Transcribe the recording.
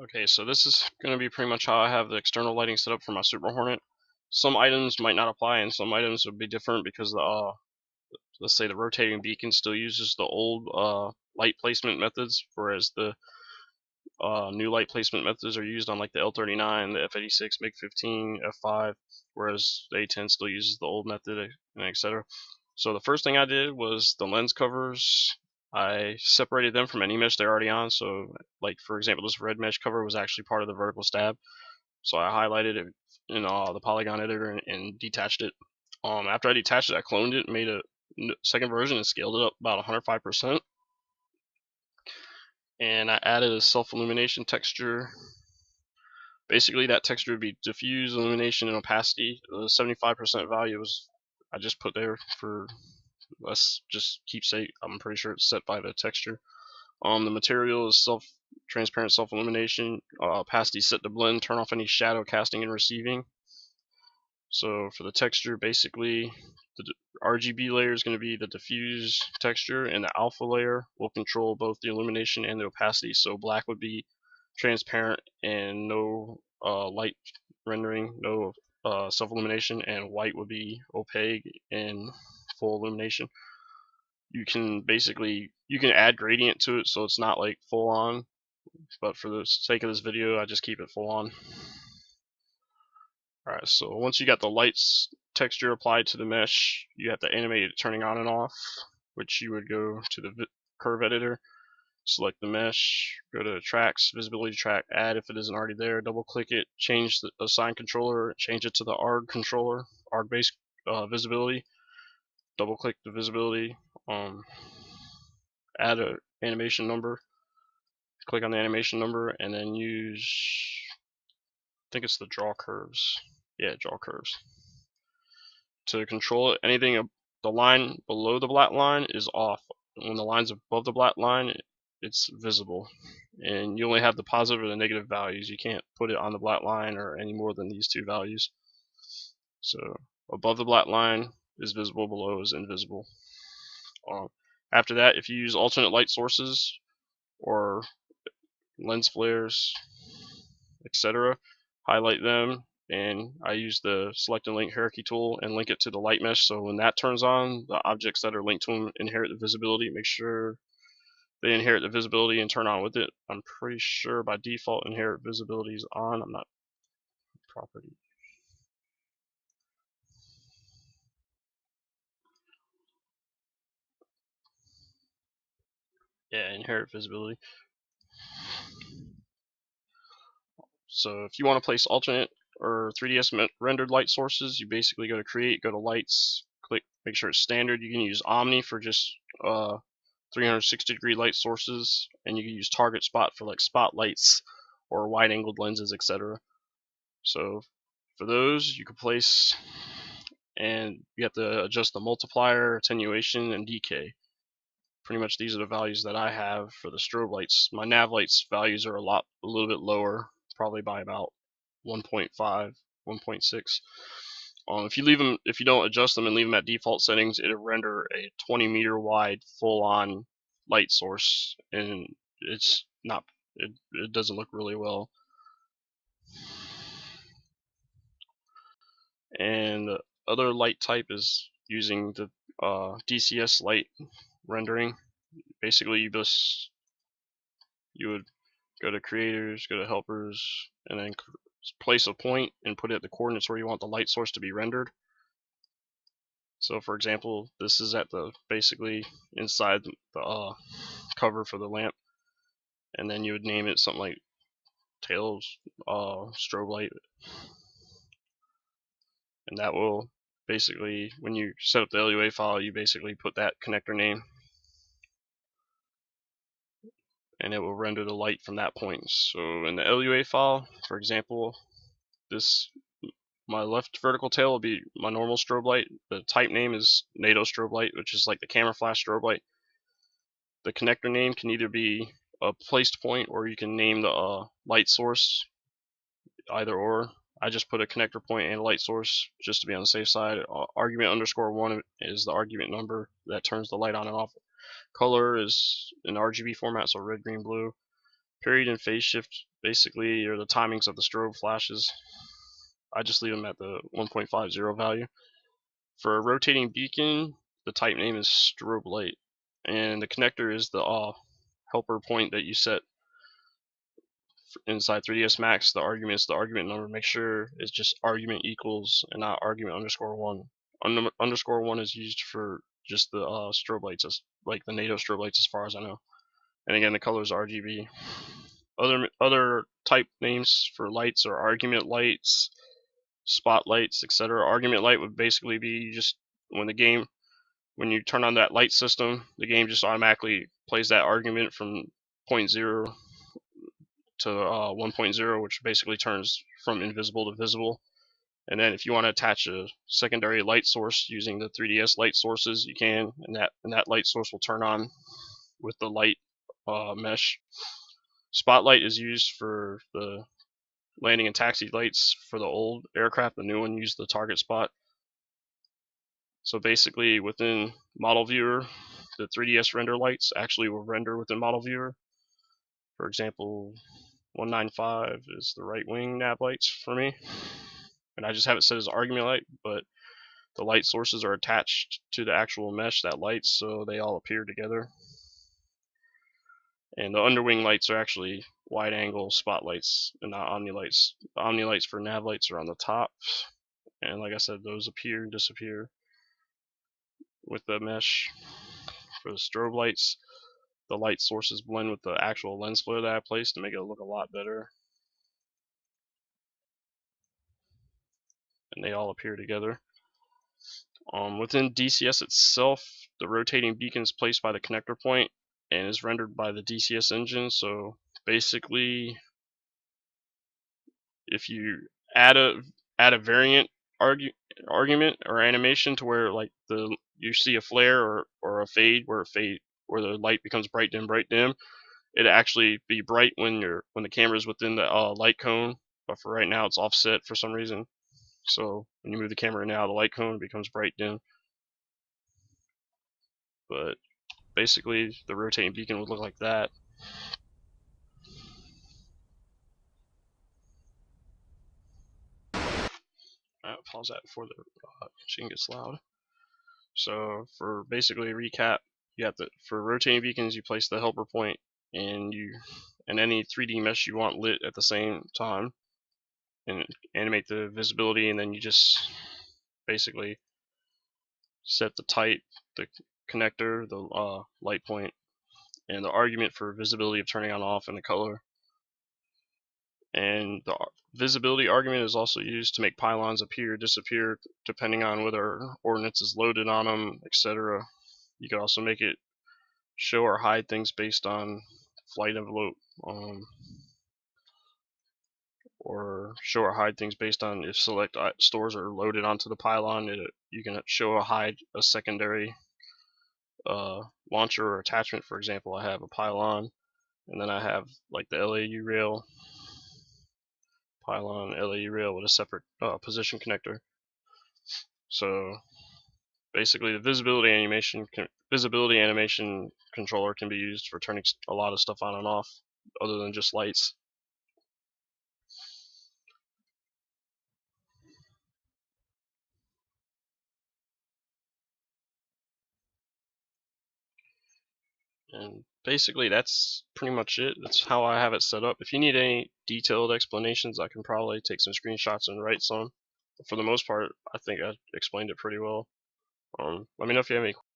Okay, so this is going to be pretty much how I have the external lighting set up for my Super Hornet. Some items might not apply, and some items would be different because let's say the rotating beacon still uses the old light placement methods, whereas the new light placement methods are used on like the L39, the F86, MiG-15, F5, whereas the A10 still uses the old method, and etc. So the first thing I did was the lens covers. I separated them from any mesh they're already on. So, like for example, this red mesh cover was actually part of the vertical stab. So I highlighted it in the polygon editor and detached it. After I detached it, I cloned it, made a second version, and scaled it up about 105%. And I added a self-illumination texture. Basically, that texture would be diffuse, illumination, and opacity. The 75% value was I just put there for let's just keepsake. I'm pretty sure it's set by the texture. The material is transparent self-illumination. Opacity set to blend. Turn off any shadow casting and receiving. So for the texture, basically, the RGB layer is going to be the diffuse texture, and the alpha layer will control both the illumination and the opacity. So black would be transparent and no light rendering, no self-illumination, and white would be opaque and full illumination. You can add gradient to it, so it's not like full on, but for the sake of this video, I just keep it full on. Alright, so once you got the lights texture applied to the mesh, you have to animate it turning on and off, which you would go to the curve editor, select the mesh, go to tracks, visibility track, add if it isn't already there, double click it, change the assign controller, change it to the ARG controller, ARG based visibility, double click the visibility, add an animation number, click on the animation number, and then use, I think it's the draw curves. Yeah, draw curves. To control it, anything the line below the black line is off. When the line's above the black line, it's visible. And you only have the positive or the negative values. You can't put it on the black line or any more than these two values. So above the black line is visible, below is invisible. After that, if you use alternate light sources or lens flares, etc., highlight them, and I use the select and link hierarchy tool and link it to the light mesh. So when that turns on, the objects that are linked to them inherit the visibility. Make sure they inherit the visibility and turn on with it. I'm pretty sure by default inherit visibility is on. I'm not property. Yeah, inherit visibility. So if you want to place alternate or 3ds rendered light sources, you basically go to create, go to lights, click, make sure it's standard. You can use Omni for just 360-degree light sources, and you can use target spot for like spotlights or wide-angled lenses, etc. So for those, you can place, and you have to adjust the multiplier, attenuation, and decay. Pretty much these are the values that I have for the strobe lights. My nav lights values are a little bit lower, probably by about 1.5, 1.6. If you don't adjust them and leave them at default settings, it'll render a 20-meter wide full-on light source, and it's not. It doesn't look really well. And the other light type is using the DCS light rendering. Basically, you would go to creators, go to helpers, and then place a point and put it at the coordinates where you want the light source to be rendered. So for example, this is at basically inside the cover for the lamp, and then you would name it something like Tails strobe light, and that will basically, when you set up the LUA file, you basically put that connector name, and it will render the light from that point. So in the LUA file, for example, my left vertical tail will be my normal strobe light. The type name is NATO strobe light, which is like the camera flash strobe light. The connector name can either be a placed point, or you can name the light source, either or. I just put a connector point and a light source just to be on the safe side. Argument _1 is the argument number that turns the light on and off. Color is in RGB format, so red, green, blue. Period and phase shift basically are the timings of the strobe flashes. I just leave them at the 1.50 value. For a rotating beacon, the type name is strobe light, and the connector is the helper point that you set inside 3ds Max. The argument is the argument number. Make sure it's just argument equals and not argument _1. _1 is used for just the strobe lights, like the NATO strobe lights, as far as I know. And again, the color is RGB. Other type names for lights are argument lights, spotlights, etc. Argument light would basically be just when you turn on that light system, the game just automatically plays that argument from 0.0 to 1.0, which basically turns from invisible to visible. And then if you want to attach a secondary light source using the 3DS light sources, you can, and that light source will turn on with the light mesh. Spotlight is used for the landing and taxi lights for the old aircraft. The new one used the target spot. So basically, within Model Viewer, the 3DS render lights actually will render within Model Viewer. For example, 195 is the right wing nav lights for me, and I just have it set as argument light, but the light sources are attached to the actual mesh that lights, so they all appear together. And the underwing lights are actually wide angle spotlights and not omni lights. The omni lights for nav lights are on the top, and like I said, those appear and disappear with the mesh. For the strobe lights, the light sources blend with the actual lens flare that I placed to make it look a lot better, and they all appear together. Within DCS itself, the rotating beacon is placed by the connector point and is rendered by the DCS engine. So basically, if you add a variant argument or animation to where like you see a flare or a fade where the light becomes bright dim, it actually be bright when the camera is within the light cone, but for right now it's offset for some reason. So when you move the camera in and out of the light cone, it becomes bright dim. But basically, the rotating beacon would look like that. Alright, pause that before the machine gets loud. So for basically a recap, you have for rotating beacons, you place the helper point and any 3D mesh you want lit at the same time, and animate the visibility, and then you just basically set the type, the connector, the light point, and the argument for visibility of turning on off, and the color. And the visibility argument is also used to make pylons appear or disappear depending on whether ordnance is loaded on them, etc. You can also make it show or hide things based on flight envelope, or show or hide things based on if select stores are loaded onto the pylon. You can show or hide a secondary launcher or attachment. For example, I have a pylon, and then I have like the LAU rail, pylon, LAU rail with a separate position connector. So basically, the visibility animation controller can be used for turning a lot of stuff on and off, other than just lights. And basically, that's pretty much it. That's how I have it set up. If you need any detailed explanations, I can probably take some screenshots and write some. But for the most part, I think I explained it pretty well. Let me know if you have any